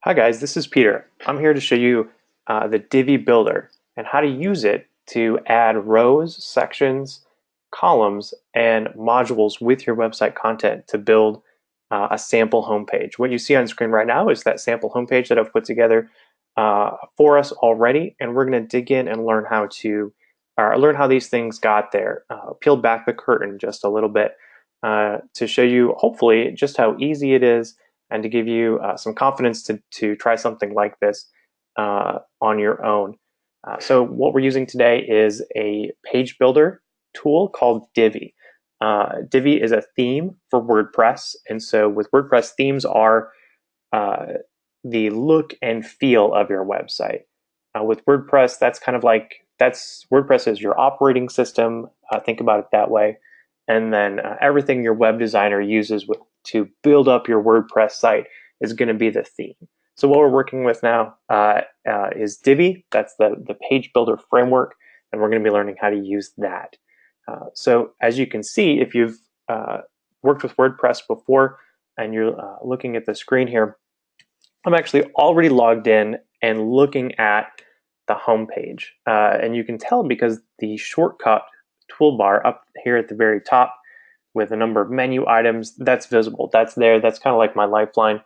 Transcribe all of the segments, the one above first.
Hi guys, this is Peter. I'm here to show you the Divi Builder and how to use it to add rows, sections, columns, and modules with your website content to build a sample homepage. What you see on screen right now is that sample homepage that I've put together for us already, and we're going to dig in and learn how to learn how these things got there. Peel back the curtain just a little bit to show you, hopefully, just how easy it is and to give you some confidence to try something like this on your own. So what we're using today is a page builder tool called Divi. Divi is a theme for WordPress, and so with WordPress, themes are uh, the look and feel of your website. With WordPress, that's kind of like WordPress is your operating system. Think about it that way, and then everything your web designer uses to build up your WordPress site is going to be the theme. So what we're working with now is Divi. That's the page builder framework, and we're going to be learning how to use that. So as you can see, if you've worked with WordPress before and you're looking at the screen here, I'm actually already logged in and looking at the home page. And you can tell because the shortcut toolbar up here at the very top with a number of menu items, that's visible. That's there. That's kind of like my lifeline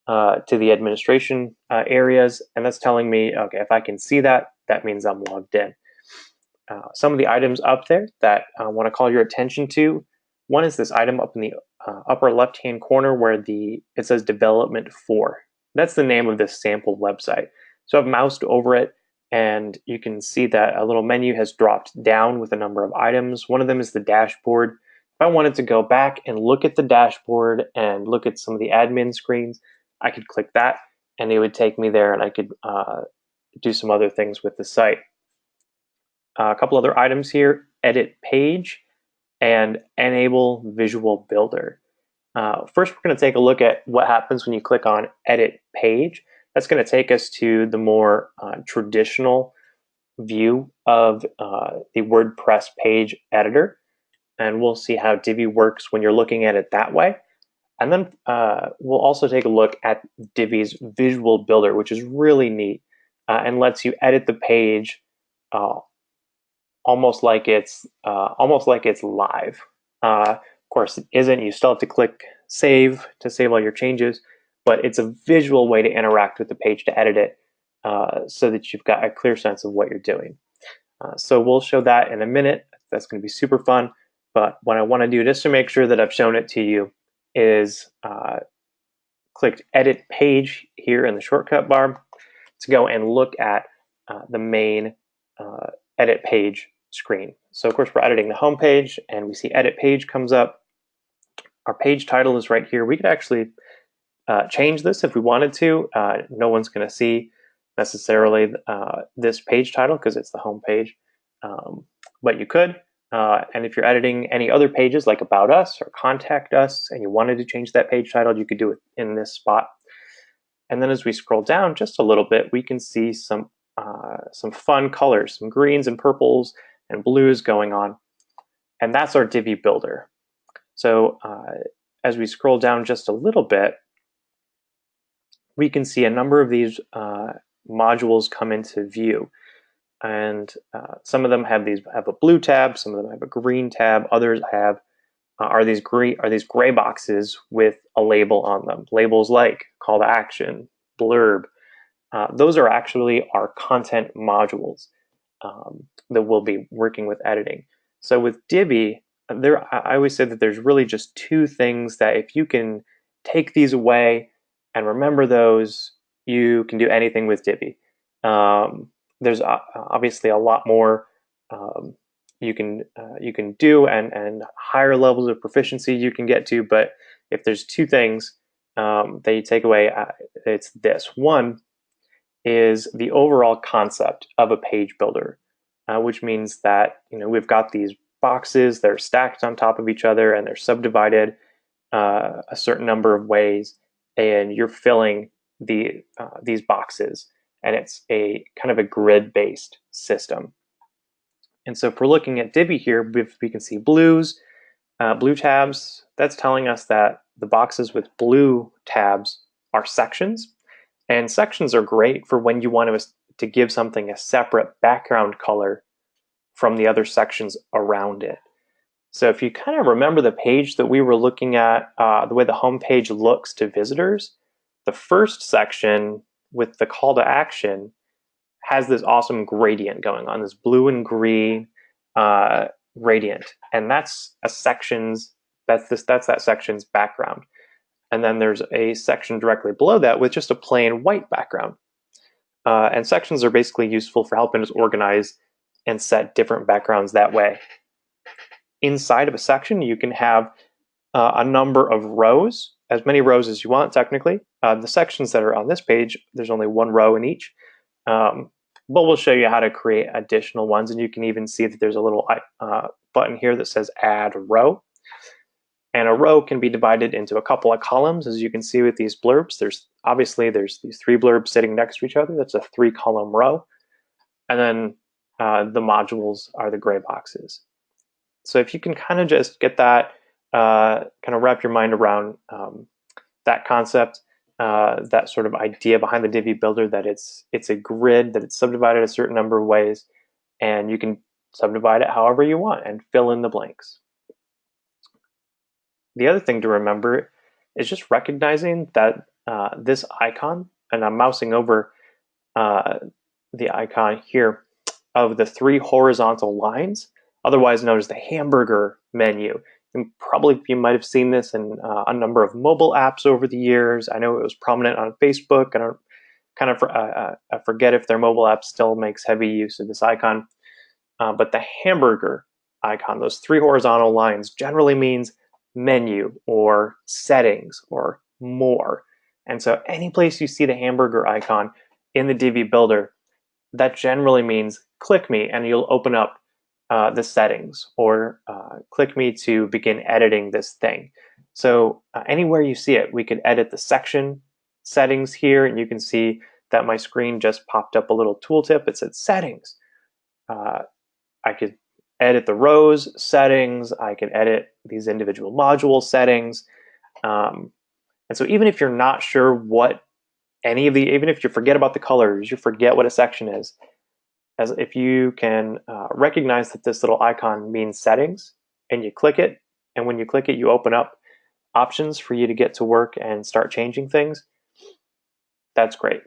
to the administration areas. And that's telling me, okay, if I can see that, that means I'm logged in. Some of the items up there that I want to call your attention to, one is this item up in the upper left-hand corner where it says Development For. That's the name of this sample website. So I've moused over it, and you can see that a little menu has dropped down with a number of items. One of them is the dashboard. If I wanted to go back and look at the dashboard and look at some of the admin screens, I could click that, and it would take me there, and I could do some other things with the site. A couple other items here: Edit Page and Enable Visual Builder. First, we're going to take a look at what happens when you click on Edit Page. That's going to take us to the more traditional view of the WordPress page editor, and we'll see how Divi works when you're looking at it that way. And then we'll also take a look at Divi's Visual Builder, which is really neat and lets you edit the page almost like it's live. Of course, it isn't. You still have to click save to save all your changes, but it's a visual way to interact with the page to edit it so that you've got a clear sense of what you're doing. So we'll show that in a minute. That's going to be super fun. But what I want to do, just to make sure that I've shown it to you, is click Edit Page here in the shortcut bar to go and look at the main Edit Page screen. So of course we're editing the home page, and we see Edit Page comes up. Our page title is right here. We could actually change this if we wanted to. No one's going to see necessarily this page title because it's the home page, but you could. And if you're editing any other pages like About Us or Contact Us and you wanted to change that page title, you could do it in this spot. And then as we scroll down just a little bit, we can see some fun colors, some greens and purples and blues going on. And that's our Divi Builder. So as we scroll down just a little bit, we can see a number of these modules come into view. And some of them have a blue tab, some of them have a green tab, others have are these gray boxes with a label on them. Labels like call to action, blurb. Those are actually our content modules that we'll be working with editing. So with Divi, I always say that there's really just two things that if you can take these away and remember those, you can do anything with Divi. There's obviously a lot more you can do and higher levels of proficiency you can get to, but if there's two things that you take away, it's this. One is the overall concept of a page builder, which means that we've got these boxes that are stacked on top of each other and they're subdivided a certain number of ways, and you're filling these boxes, and it's a kind of a grid-based system. And so if we're looking at Divi here, we can see blue tabs. That's telling us that the boxes with blue tabs are sections, And sections are great for when you want to give something a separate background color from the other sections around it. So if you kind of remember the page that we were looking at, the way the home page looks to visitors, the first section with the call to action has this awesome gradient going on, this blue and green gradient, and that's a section's that's that section's background. And then there's a section directly below that with just a plain white background. And sections are basically useful for helping us organize and set different backgrounds that way. Inside of a section, you can have a number of rows, as many rows as you want technically. The sections that are on this page, there's only one row in each. But we'll show you how to create additional ones, and you can even see that there's a little button here that says Add Row. And a row can be divided into a couple of columns, as you can see with these blurbs. There's these three blurbs sitting next to each other. That's a 3-column row. And then the modules are the gray boxes. So if you can kind of just get that, kind of wrap your mind around that concept, that sort of idea behind the Divi builder, that it's a grid, that it's subdivided a certain number of ways, and you can subdivide it however you want and fill in the blanks. The other thing to remember is just recognizing that this icon, and I'm mousing over the icon here, of the 3 horizontal lines, otherwise known as the hamburger menu. And probably you might have seen this in a number of mobile apps over the years. I know it was prominent on Facebook. I forget if their mobile app still makes heavy use of this icon. But the hamburger icon, those 3 horizontal lines, generally means menu or settings or more. And so any place you see the hamburger icon in the Divi builder, that generally means click me and you'll open up the settings, or click me to begin editing this thing. So anywhere you see it, we could edit the section settings here, and you can see that my screen just popped up a little tooltip. It said settings. I could edit the rows settings. I could edit these individual module settings. And so even if you're not sure what even if you forget about the colors, you forget what a section is, as if you can recognize that this little icon means settings, and you click it, and when you click it, you open up options for you to get to work and start changing things, that's great.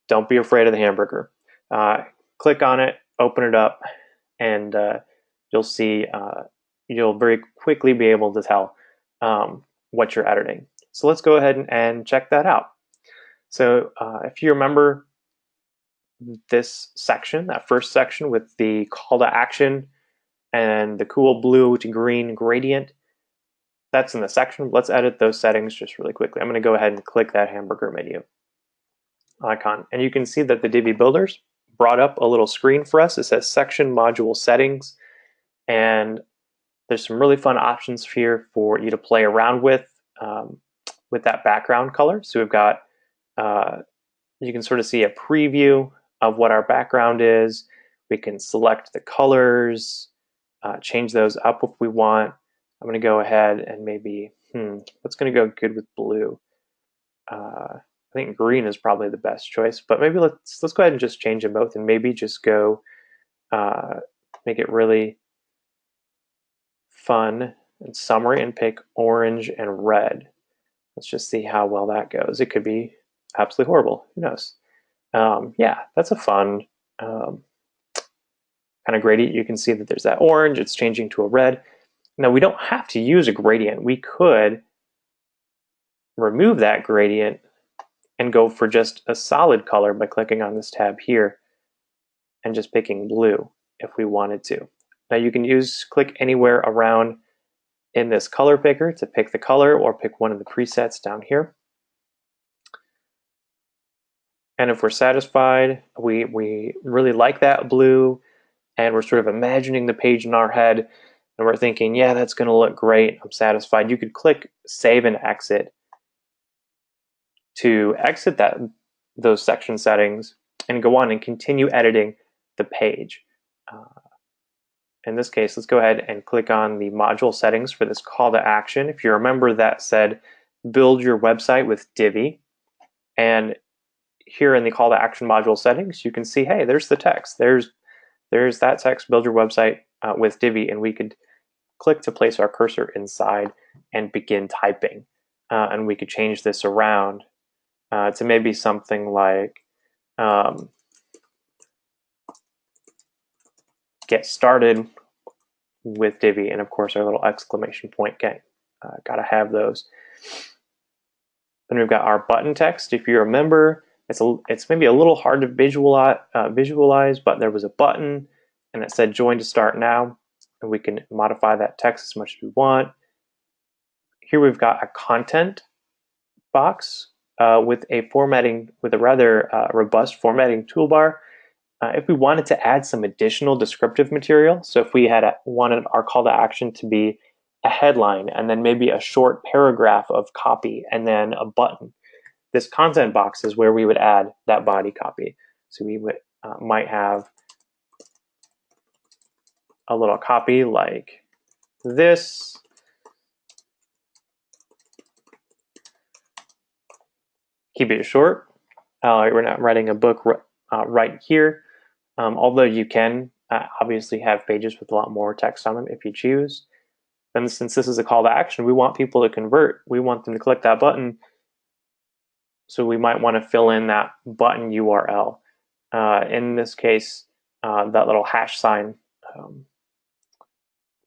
Don't be afraid of the hamburger. Click on it, open it up, and you'll see, you'll very quickly be able to tell what you're editing. So let's go ahead and check that out. So if you remember this section, that first section with the call to action and the cool blue to green gradient, that's in the section. Let's edit those settings just really quickly. I'm going to go ahead and click that hamburger menu icon, and you can see that the Divi builders brought up a little screen for us. It says section module settings, and there's some really fun options here for you to play around with that background color. So we've got, you can sort of see a preview of what our background is. We can select the colors, change those up if we want. I'm going to go ahead and maybe, what's going to go good with blue? I think green is probably the best choice, but maybe let's go ahead and just change them both, and maybe just go make it really fun and summery and pick orange and red. Let's just see how well that goes. It could be absolutely horrible. Who knows? Yeah, that's a fun kind of gradient. You can see that there's that orange. It's changing to a red. Now, we don't have to use a gradient. We could remove that gradient and go for just a solid color by clicking on this tab here and just picking blue if we wanted to. Now, you can click anywhere around in this color picker to pick the color, or pick one of the presets down here. And if we're satisfied, we really like that blue, and we're sort of imagining the page in our head, and we're thinking, yeah, that's going to look great, I'm satisfied, you could click Save and Exit to exit those section settings and go on and continue editing the page. In this case, let's go ahead and click on the module settings for this call to action. If you remember, that said build your website with Divi, and here in the call to action module settings, you can see, hey, there's the text. There's that text, build your website with Divi, and we could click to place our cursor inside and begin typing. And we could change this around to maybe something like get started with Divi, and of course our little exclamation point. Gotta have those. Then we've got our button text. If you remember, it's maybe a little hard to visualize, but there was a button and it said join to start now, and we can modify that text as much as we want. Here we've got a content box with a rather robust formatting toolbar. If we wanted to add some additional descriptive material, so if we had wanted our call to action to be a headline and then maybe a short paragraph of copy and then a button, this content box is where we would add that body copy. So we would might have a little copy like this. Keep it short. We're not writing a book right here, although you can obviously have pages with a lot more text on them if you choose. And since this is a call to action, we want people to convert. We want them to click that button. So we might want to fill in that button URL. In this case, that little hash sign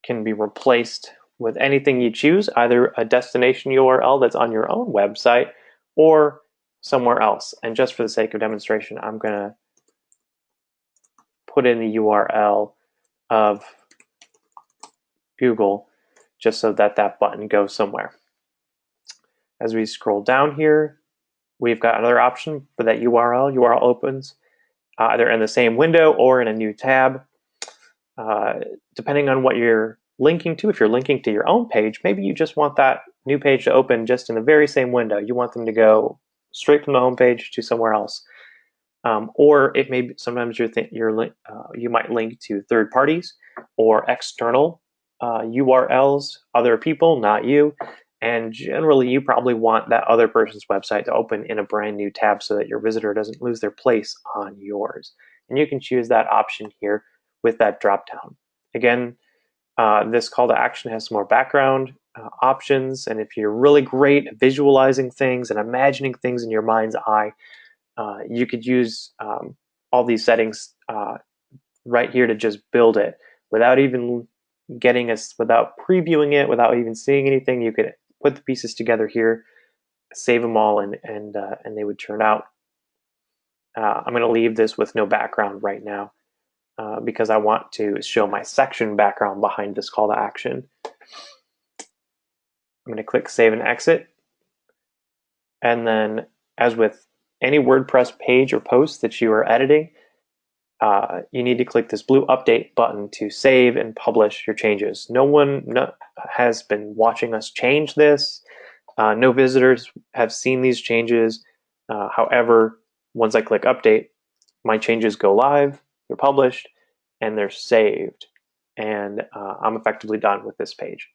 can be replaced with anything you choose, either a destination URL that's on your own website or somewhere else. And just for the sake of demonstration, I'm going to put in the URL of Google just so that that button goes somewhere. As we scroll down here, we've got another option for that URL. URL opens either in the same window or in a new tab. Depending on what you're linking to, if you're linking to your own page, maybe you just want that new page to open just in the very same window. You want them to go straight from the home page to somewhere else. Or it may be, sometimes you might link to third parties or external URLs, other people, not you. And generally, you probably want that other person's website to open in a brand new tab so that your visitor doesn't lose their place on yours. And you can choose that option here with that drop down. Again, this call to action has some more background options. And if you're really great at visualizing things and imagining things in your mind's eye, you could use all these settings right here to just build it without even without previewing it, without even seeing anything. You could put the pieces together here, save them all, and they would turn out. I'm going to leave this with no background right now because I want to show my section background behind this call to action. I'm going to click save and exit. And then, as with any WordPress page or post that you are editing, you need to click this blue update button to save and publish your changes. No one has been watching us change this. No visitors have seen these changes. However, once I click update, my changes go live, they're published, and they're saved. And I'm effectively done with this page.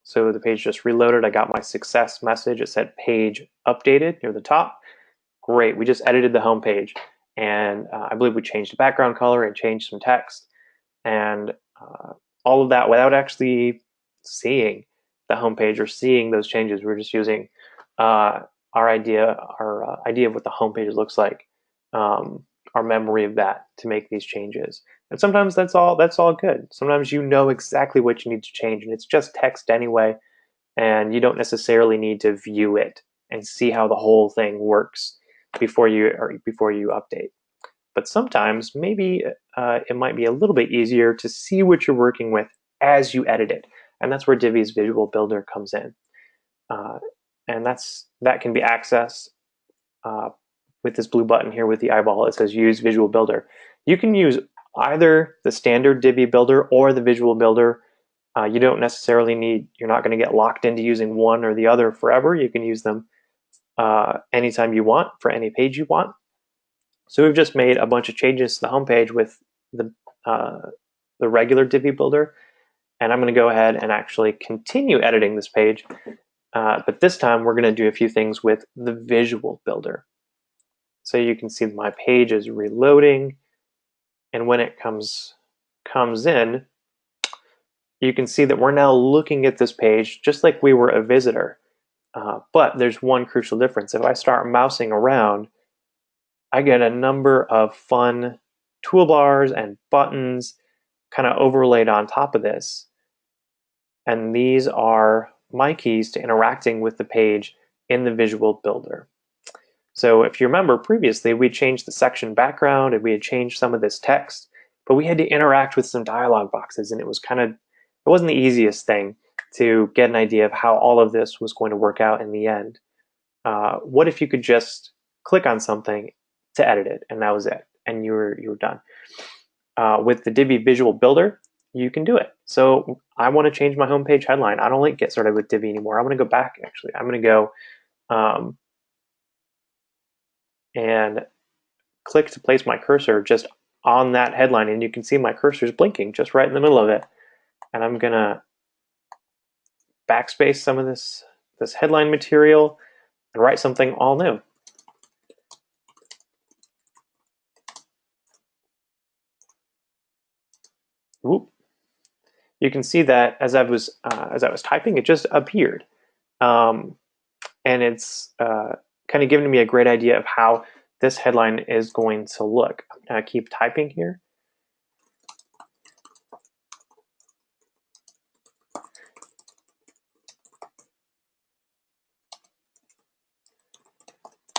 So the page just reloaded. I got my success message. It said page updated near the top. Great, we just edited the home page. And I believe we changed the background color and changed some text. And all of that without actually seeing the homepage or seeing those changes. We're just using our idea of what the homepage looks like, our memory of that to make these changes. And sometimes that's all good. Sometimes you know exactly what you need to change, and it's just text anyway, and you don't necessarily need to view it and see how the whole thing works before you update. But sometimes maybe it might be a little bit easier to see what you're working with as you edit it, and that's where Divi's Visual Builder comes in. And that can be accessed with this blue button here with the eyeball. It says Use Visual Builder. You can use either the standard Divi Builder or the Visual Builder. You don't necessarily you're not going to get locked into using one or the other forever. You can use them anytime you want for any page you want. So we've just made a bunch of changes to the homepage with the regular Divi Builder, and I'm going to go ahead and actually continue editing this page. But this time we're going to do a few things with the Visual Builder. So you can see my page is reloading, and when it comes in, you can see that we're now looking at this page just like we were a visitor. But there's one crucial difference. If I start mousing around, I get a number of fun toolbars and buttons kind of overlaid on top of this. And these are my keys to interacting with the page in the visual builder. So if you remember previously, we changed the section background and we had changed some of this text, but we had to interact with some dialog boxes, and it wasn't the easiest thing to get an idea of how all of this was going to work out in the end. What if you could just click on something to edit it, and that was it, and you were done. With the Divi Visual Builder, you can do it. So I want to change my homepage headline. I don't like Get Started with Divi anymore. I'm going to go back, actually. I'm going to go and click to place my cursor just on that headline, and you can see my cursor is blinking just right in the middle of it. And I'm going to backspace some of this headline material and write something all new. Whoop. You can see that as I was typing, it just appeared, and it's kind of giving me a great idea of how this headline is going to look. I'm going to keep typing here.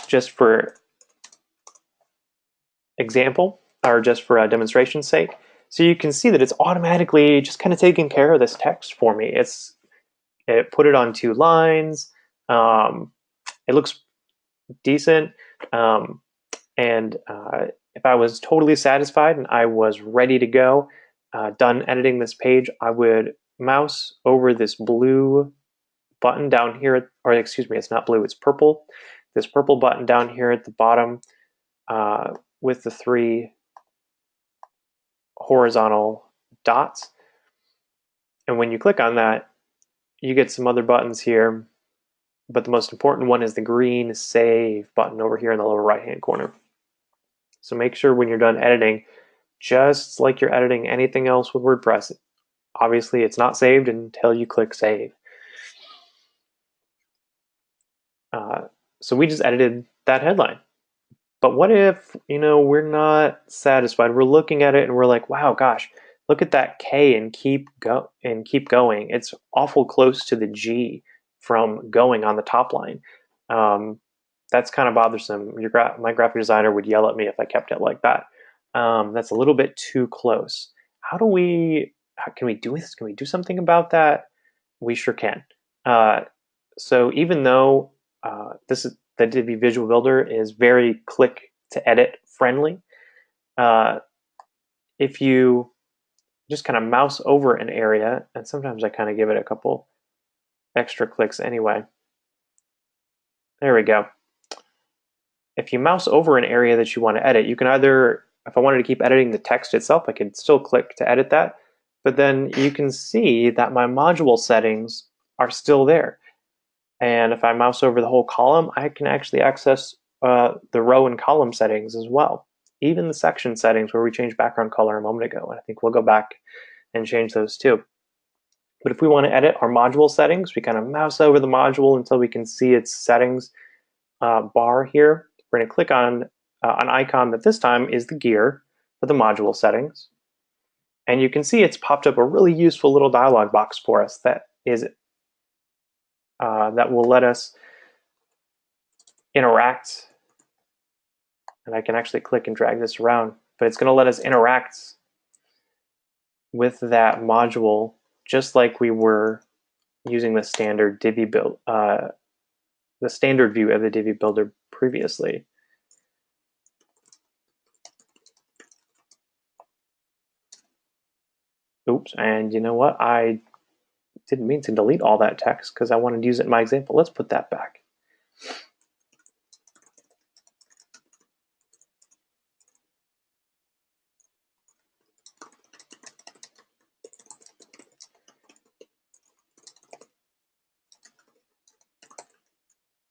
Just for example, or just for a demonstration's sake. So you can see that it's automatically just kind of taking care of this text for me. It put it on 2 lines. It looks decent. And if I was totally satisfied and I was ready to go, done editing this page, I would mouse over this blue button down here, or excuse me, it's not blue, it's purple. This purple button down here at the bottom with the 3 horizontal dots. And when you click on that, you get some other buttons here, but the most important one is the green Save button over here in the lower right-hand corner. So make sure when you're done editing, just like you're editing anything else with WordPress, obviously it's not saved until you click Save. So we just edited that headline. But what if, we're not satisfied? We're looking at it and we're like, wow, gosh, look at that K and keep going. It's awful close to the G from going on the top line. That's kind of bothersome. My graphic designer would yell at me if I kept it like that. That's a little bit too close. How can we do this? Can we do something about that? We sure can. So even though the Divi Visual Builder is very click to edit friendly, if you just kind of mouse over an area, and sometimes I kind of give it a couple extra clicks anyway. There we go. If you mouse over an area that you want to edit, you can either, if I wanted to keep editing the text itself, I could still click to edit that, but then you can see that my module settings are still there. And if I mouse over the whole column, I can actually access the row and column settings as well. Even the section settings where we changed background color a moment ago. And I think we'll go back and change those too. But if we want to edit our module settings, we kind of mouse over the module until we can see its settings bar here. We're going to click on an icon that this time is the gear for the module settings. And you can see it's popped up a really useful little dialog box for us that will let us interact. And I can actually click and drag this around, but it's going to let us interact with that module just like we were using the standard Divi build, the standard view of the Divi builder previously. Oops, and you know what? I didn't mean to delete all that text because I wanted to use it in my example. Let's put that back.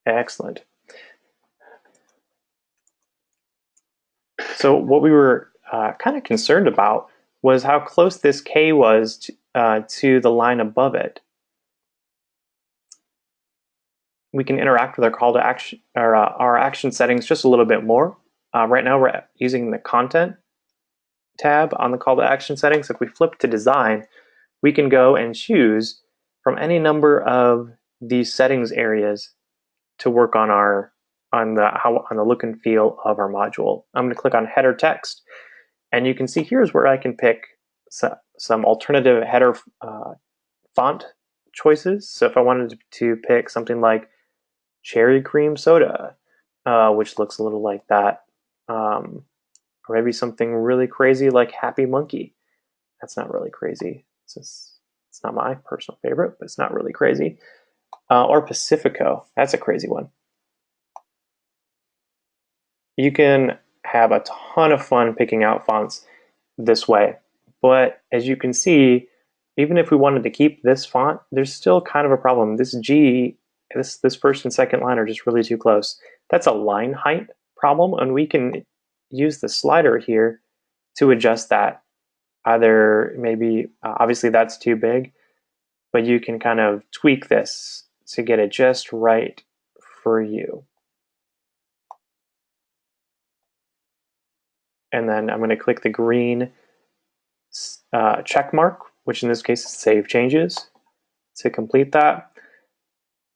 Excellent. So what we were kind of concerned about was how close this K was to the line above it. We can interact with our call to action, or our action settings just a little bit more. Right now we're using the content tab on the call to action settings. If we flip to design, we can go and choose from any number of these settings areas to work on the look and feel of our module. I'm going to click on header text, and you can see here's where I can pick some alternative header font choices. So if I wanted to pick something like cherry cream soda, which looks a little like that, or maybe something really crazy like happy monkey. That's not really crazy. It's not my personal favorite, but it's not really crazy. Or Pacifico, that's a crazy one. You can have a ton of fun picking out fonts this way, but as you can see, even if we wanted to keep this font, there's still kind of a problem. This G, this first and second line are just really too close. That's a line height problem, and we can use the slider here to adjust that. Either maybe, obviously that's too big, but you can kind of tweak this to get it just right for you. And then I'm going to click the green check mark, which in this case is save changes, to complete that.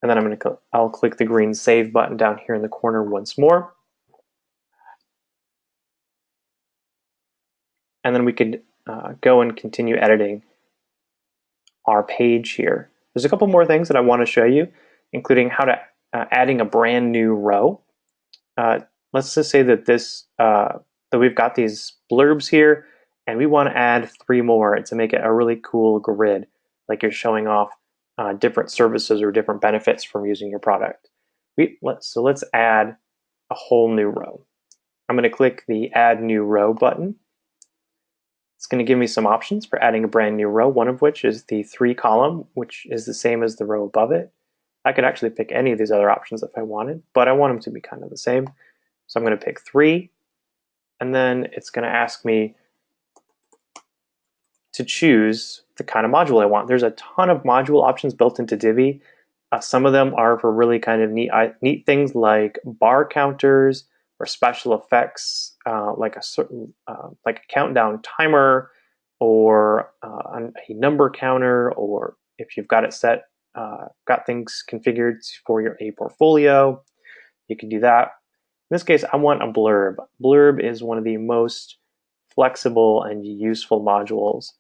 And then I'll click the green save button down here in the corner once more. And then we could go and continue editing our page here. There's a couple more things that I want to show you, including how to adding a brand new row. Let's just say that that we've got these blurbs here, and we want to add 3 more to make it a really cool grid, like you're showing off different services or different benefits from using your product. So let's add a whole new row. I'm going to click the Add New Row button. It's going to give me some options for adding a brand new row, one of which is the 3 column, which is the same as the row above it. I could actually pick any of these other options if I wanted, but I want them to be kind of the same. So I'm going to pick 3, and then it's going to ask me to choose the kind of module I want. There's a ton of module options built into Divi. Some of them are for really kind of neat things like bar counters or special effects, like a countdown timer, or a number counter, or if you've got it set, got things configured for a portfolio, you can do that. In this case, I want a blurb. Blurb is one of the most flexible and useful modules,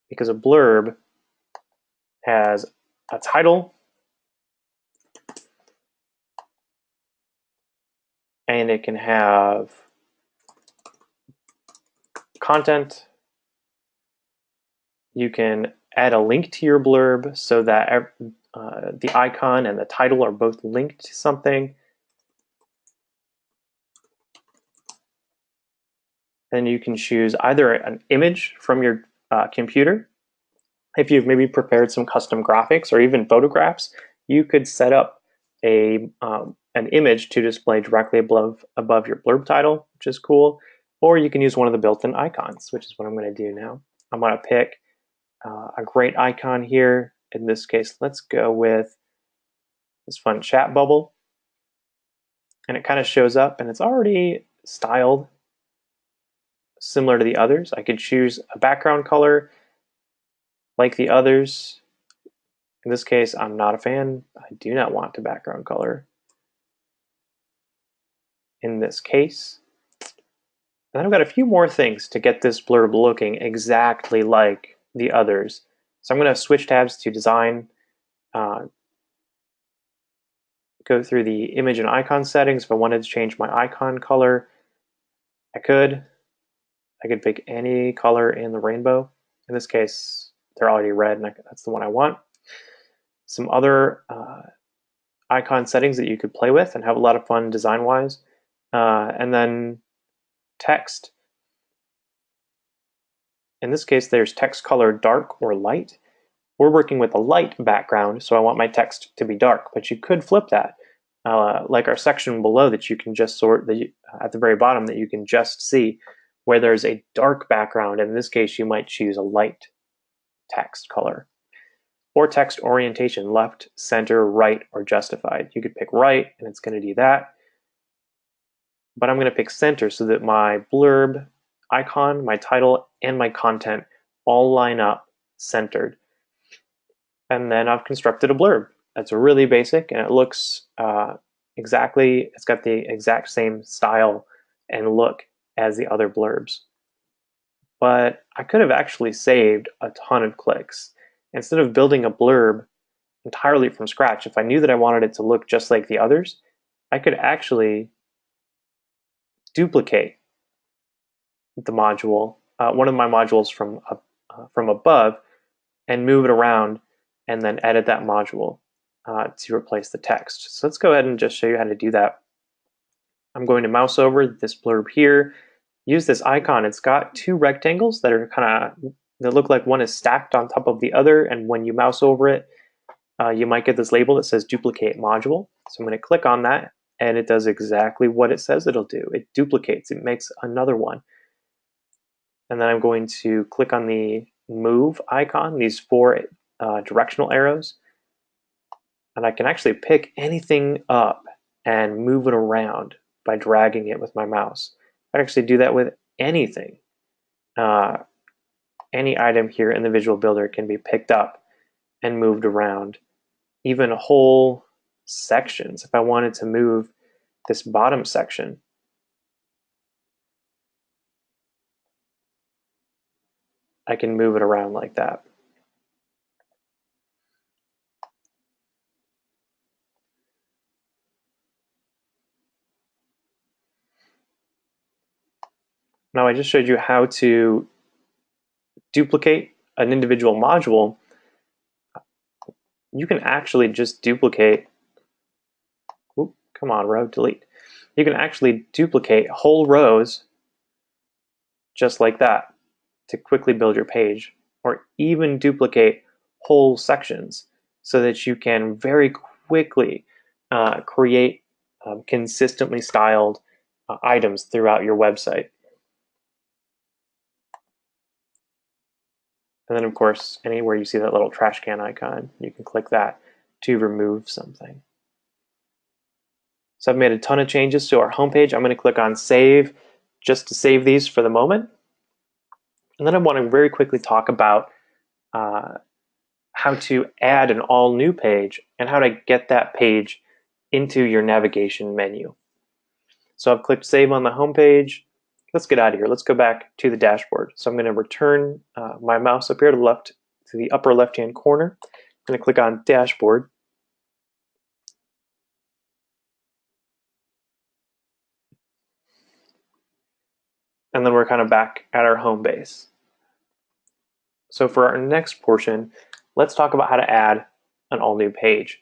because a blurb has a title and it can have content. You can add a link to your blurb so that the icon and the title are both linked to something. And you can choose either an image from your computer. If you've maybe prepared some custom graphics or even photographs, you could set up an image to display directly above your blurb title, which is cool. Or you can use one of the built-in icons, which is what I'm going to do now. I'm going to pick a great icon here. In this case, let's go with this fun chat bubble. And it kind of shows up, and it's already styled similar to the others. I could choose a background color like the others. In this case, I'm not a fan. I do not want a background color in this case. And then I've got a few more things to get this blurb looking exactly like the others. So I'm going to switch tabs to design, go through the image and icon settings. If I wanted to change my icon color, I could pick any color in the rainbow. In this case, they're already red, and that's the one I want. Some other icon settings that you could play with and have a lot of fun design-wise. And then text. In this case, there's text color dark or light. We're working with a light background, so I want my text to be dark, but you could flip that. like our section below that you can just sort, at the very bottom that you can just see, where there's a dark background. In this case, you might choose a light text color. Or text orientation, left, center, right, or justified. You could pick right, and it's going to do that. But I'm going to pick center so that my blurb icon, my title, and my content all line up centered. And then I've constructed a blurb. That's really basic, and it looks exactly, it's got the exact same style and look as the other blurbs. But I could have actually saved a ton of clicks. Instead of building a blurb entirely from scratch, if I knew that I wanted it to look just like the others, I could actually duplicate the module, one of my modules from above, and move it around and then edit that module to replace the text. So let's go ahead and just show you how to do that. I'm going to mouse over this blurb here, use this icon. It's got two rectangles that are that look like one is stacked on top of the other, and when you mouse over it, you might get this label that says duplicate module. So I'm going to click on that, and it does exactly what it says it'll do. It duplicates, it makes another one. And then I'm going to click on the move icon, these four directional arrows, and I can actually pick anything up and move it around by dragging it with my mouse. I can actually do that with anything. Any item here in the Visual Builder can be picked up and moved around. Even whole sections. If I wanted to move this bottom section, I can move it around like that. Now I just showed you how to duplicate an individual module. You can actually just duplicate, come on, row, delete. You can actually duplicate whole rows just like that to quickly build your page, or even duplicate whole sections so that you can very quickly create consistently styled items throughout your website. And then, of course, anywhere you see that little trash can icon, you can click that to remove something. So I've made a ton of changes to our homepage. I'm going to click on Save just to save these for the moment. And then I want to very quickly talk about how to add an all-new page and how to get that page into your navigation menu. So I've clicked Save on the homepage. Let's get out of here. Let's go back to the dashboard. So I'm going to return my mouse up here to the upper left-hand corner. I'm going to click on Dashboard. And then we're kind of back at our home base. So for our next portion, let's talk about how to add an all-new page.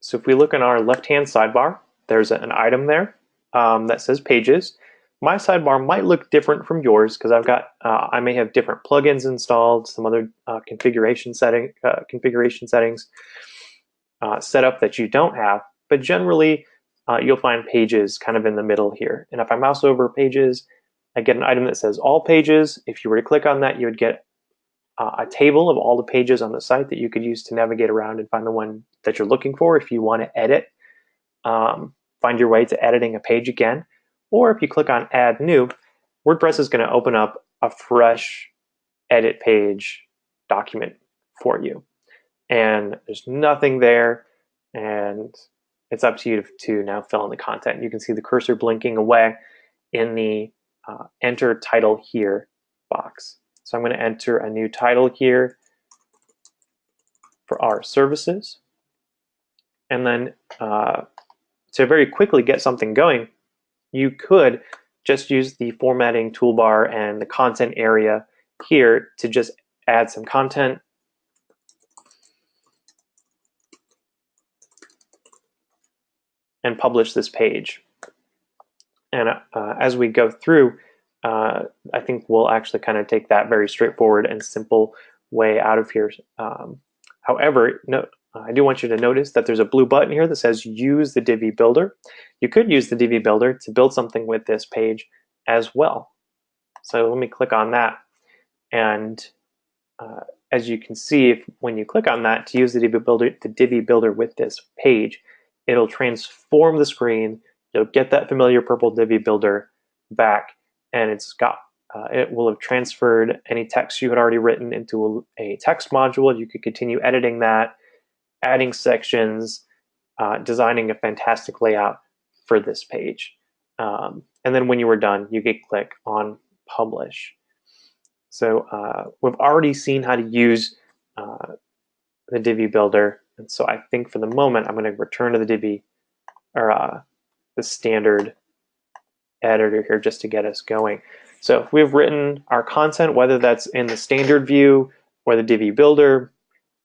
So if we look in our left-hand sidebar, there's an item there that says Pages. My sidebar might look different from yours because I may have different plugins installed, some other configuration settings set up that you don't have, but generally you'll find Pages kind of in the middle here. And if I mouse over Pages, I get an item that says All Pages. If you were to click on that, you would get a table of all the pages on the site that you could use to navigate around and find the one that you're looking for if you want to edit, find your way to editing a page again. Or if you click on Add New, WordPress is going to open up a fresh edit page document for you. And there's nothing there, and it's up to you to now fill in the content. You can see the cursor blinking away in the Enter Title Here box. So I'm going to enter a new title here for our services. And then to very quickly get something going, you could just use the formatting toolbar and the content area here to just add some content. And publish this page. And as we go through, I think we'll actually kind of take that very straightforward and simple way out of here. However, I do want you to notice that there's a blue button here that says use the Divi Builder. You could use the Divi Builder to build something with this page as well. So let me click on that. And as you can see, when you click on that to use the Divi Builder with this page, it'll transform the screen. You'll get that familiar purple Divi Builder back, and it will have transferred any text you had already written into a text module. You could continue editing that, adding sections, designing a fantastic layout for this page. And then when you were done, you could click on Publish. So we've already seen how to use the Divi Builder, and so I think for the moment I'm going to return to the Divi or the standard editor here just to get us going. So if we've written our content, whether that's in the standard view or the Divi Builder,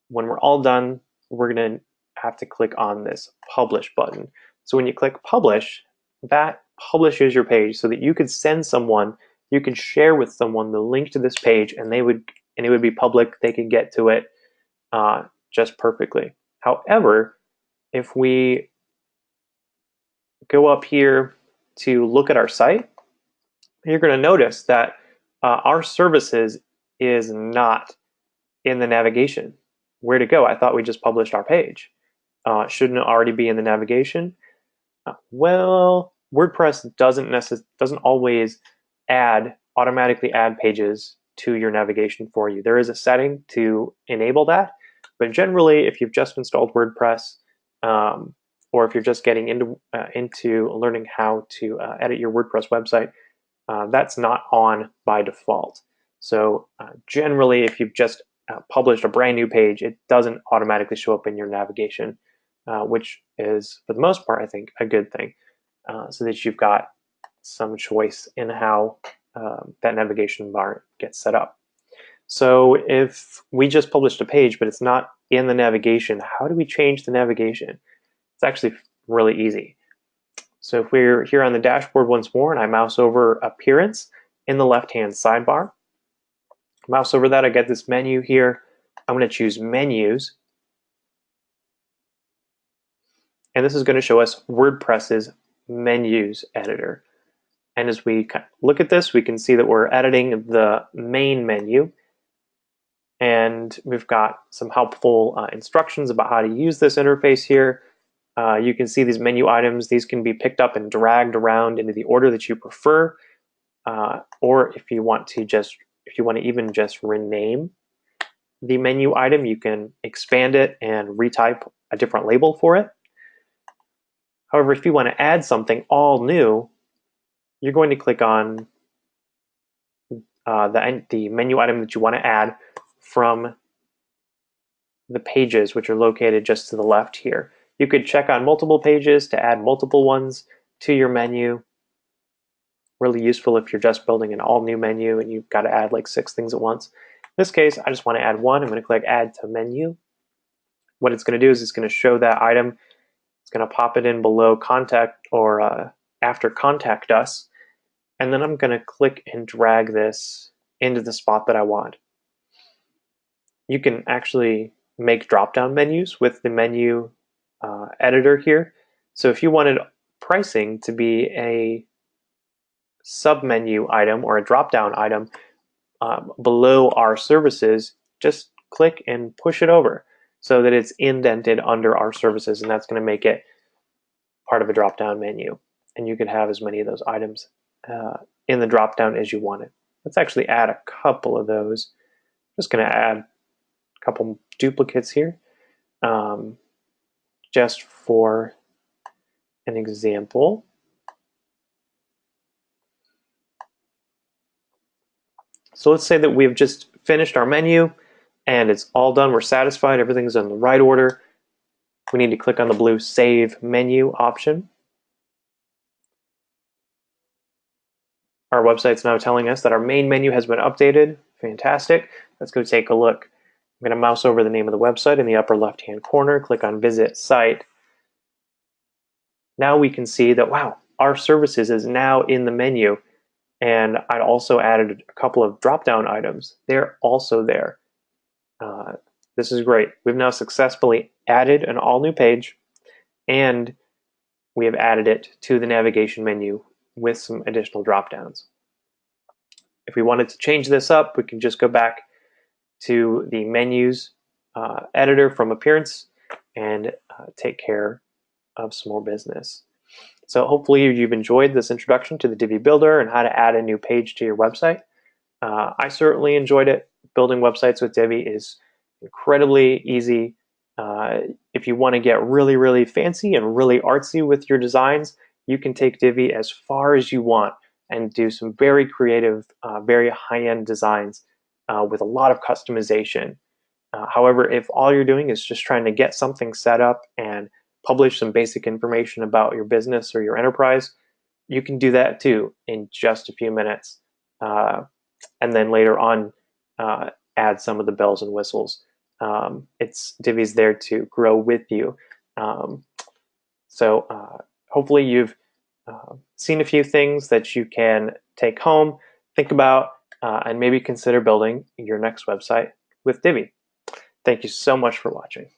when we're all done, we're going to have to click on this Publish button. So when you click Publish, that publishes your page so that you could send someone, you could share with someone the link to this page, and it would be public. They could get to it just perfectly. However, if we go up here to look at our site, you're going to notice that our services is not in the navigation. Where to go? I thought we just published our page. Shouldn't it already be in the navigation? Well, WordPress doesn't always automatically add pages to your navigation for you. There is a setting to enable that, but generally, if you've just installed WordPress, or if you're just getting into learning how to edit your WordPress website, that's not on by default. So generally, if you've just published a brand new page, it doesn't automatically show up in your navigation, which is, for the most part, I think, a good thing, so that you've got some choice in how that navigation bar gets set up. So if we just published a page, but it's not in the navigation, how do we change the navigation? It's actually really easy. So if we're here on the dashboard once more, and I mouse over Appearance in the left-hand sidebar, mouse over that, I get this menu here. I'm going to choose Menus, and this is going to show us WordPress's Menus editor. And as we look at this, we can see that we're editing the main menu, and we've got some helpful instructions about how to use this interface here. You can see these menu items. These can be picked up and dragged around into the order that you prefer, or if you want to even just rename the menu item, you can expand it and retype a different label for it. However, if you want to add something all new, you're going to click on the menu item that you want to add from the pages, which are located just to the left here. You could check on multiple pages to add multiple ones to your menu. Really useful if you're just building an all new menu and you've got to add like 6 things at once. In this case, I just want to add one. I'm going to click Add to Menu. What it's going to do is it's going to show that item. It's going to pop it in below Contact or after Contact Us. And then I'm going to click and drag this into the spot that I want. You can actually make drop-down menus with the menu editor here. So if you wanted pricing to be a sub-menu item or a drop-down item below our services, just click and push it over so that it's indented under our services, and that's going to make it part of a drop-down menu. And you can have as many of those items in the drop-down as you wanted. Let's actually add a couple of those. I'm just going to add a couple duplicates here, just for an example. So let's say that we've just finished our menu and it's all done. We're satisfied. Everything's in the right order. We need to click on the blue Save Menu option. Our website's now telling us that our main menu has been updated. Fantastic. Let's go take a look. I'm going to mouse over the name of the website in the upper left-hand corner, click on Visit Site. Now we can see that, wow, our services is now in the menu, and I'd also added a couple of drop-down items. They're also there. this is great. We've now successfully added an all new page, and we have added it to the navigation menu with some additional drop downs. If we wanted to change this up, we can just go back to the menus editor from appearance and take care of some more business. So hopefully you've enjoyed this introduction to the Divi Builder and how to add a new page to your website. I certainly enjoyed it. Building websites with Divi is incredibly easy. If you want to get really, really fancy and really artsy with your designs, you can take Divi as far as you want and do some very creative, very high-end designs with a lot of customization. However, if all you're doing is just trying to get something set up and publish some basic information about your business or your enterprise, you can do that too in just a few minutes. And then later on, add some of the bells and whistles. Divi's there to grow with you. So hopefully you've seen a few things that you can take home, think about, and maybe consider building your next website with Divi. Thank you so much for watching.